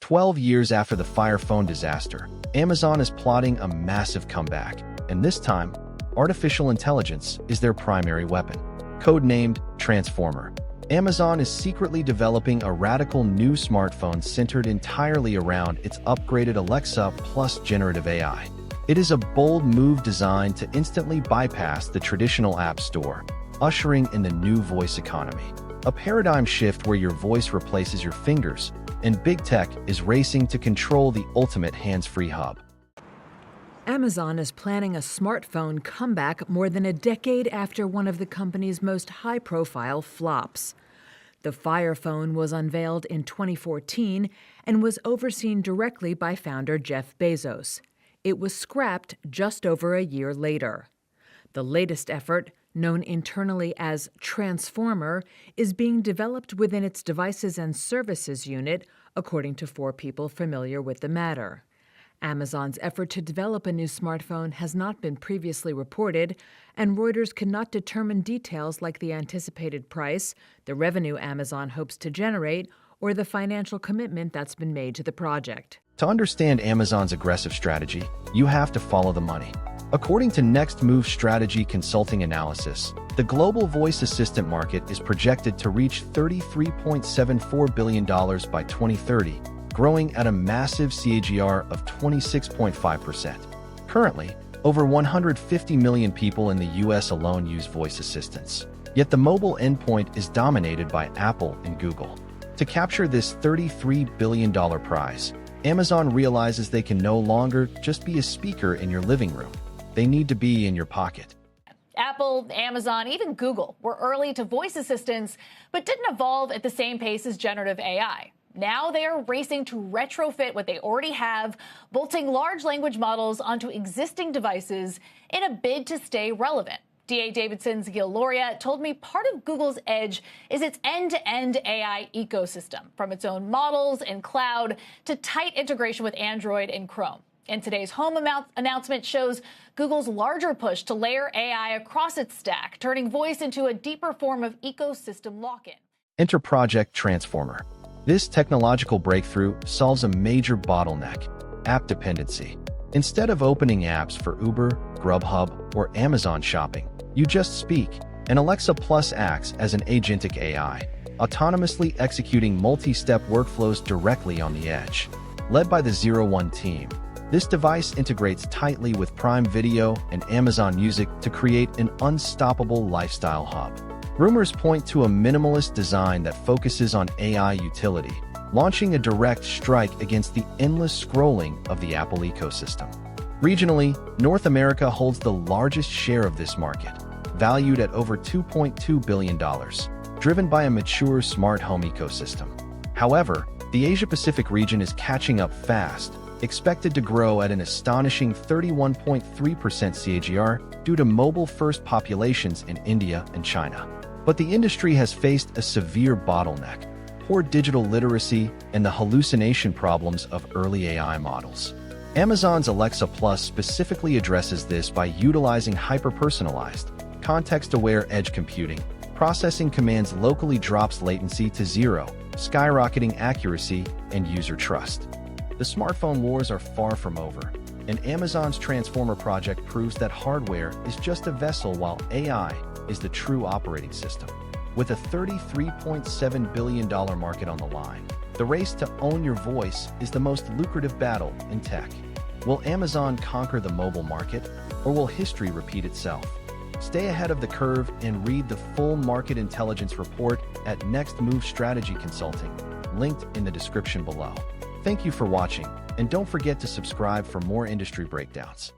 12 years after the Fire Phone disaster, Amazon is plotting a massive comeback, and this time, artificial intelligence is their primary weapon. Codenamed Transformer, Amazon is secretly developing a radical new smartphone centered entirely around its upgraded Alexa plus generative AI. It is a bold move designed to instantly bypass the traditional app store, ushering in the new voice economy. A paradigm shift where your voice replaces your fingers, and big tech is racing to control the ultimate hands-free hub. Amazon is planning a smartphone comeback more than a decade after one of the company's most high-profile flops. The Fire Phone was unveiled in 2014 and was overseen directly by founder Jeff Bezos. It was scrapped just over a year later. The latest effort, known internally as Transformer, is being developed within its Devices and Services unit, according to 4 people familiar with the matter. Amazon's effort to develop a new smartphone has not been previously reported, and Reuters cannot determine details like the anticipated price, the revenue Amazon hopes to generate, or the financial commitment that's been made to the project. To understand Amazon's aggressive strategy, you have to follow the money. According to Next Move Strategy Consulting Analysis, the global voice assistant market is projected to reach $33.74 billion by 2030, growing at a massive CAGR of 26.5%. Currently, over 150 million people in the US alone use voice assistants. Yet the mobile endpoint is dominated by Apple and Google. To capture this $33 billion prize, Amazon realizes they can no longer just be a speaker in your living room. They need to be in your pocket. Apple, Amazon, even Google were early to voice assistants, but didn't evolve at the same pace as generative AI. Now they are racing to retrofit what they already have, bolting large language models onto existing devices in a bid to stay relevant. D.A. Davidson's Gil Loria told me part of Google's edge is its end-to-end AI ecosystem, from its own models and cloud to tight integration with Android and Chrome. And today's home announcement shows Google's larger push to layer AI across its stack, turning voice into a deeper form of ecosystem lock-in. Enter Project Transformer. This technological breakthrough solves a major bottleneck: app dependency. Instead of opening apps for Uber, Grubhub, or Amazon Shopping, you just speak, and Alexa Plus acts as an agentic AI, autonomously executing multi-step workflows directly on the edge. Led by the 01 team, this device integrates tightly with Prime Video and Amazon Music to create an unstoppable lifestyle hub. Rumors point to a minimalist design that focuses on AI utility, launching a direct strike against the endless scrolling of the Apple ecosystem. Regionally, North America holds the largest share of this market, valued at over $2.2 billion, driven by a mature smart home ecosystem. However, the Asia-Pacific region is catching up fast, expected to grow at an astonishing 31.3% CAGR due to mobile-first populations in India and China. But the industry has faced a severe bottleneck: poor digital literacy and the hallucination problems of early AI models. Amazon's Alexa Plus specifically addresses this by utilizing hyper-personalized, context-aware edge computing. Processing commands locally drops latency to 0, skyrocketing accuracy and user trust. The smartphone wars are far from over, and Amazon's Transformer project proves that hardware is just a vessel while AI is the true operating system. With a $33.7 billion market on the line, the race to own your voice is the most lucrative battle in tech. Will Amazon conquer the mobile market, or will history repeat itself? Stay ahead of the curve and read the full market intelligence report at Next Move Strategy Consulting, linked in the description below. Thank you for watching, and don't forget to subscribe for more industry breakdowns.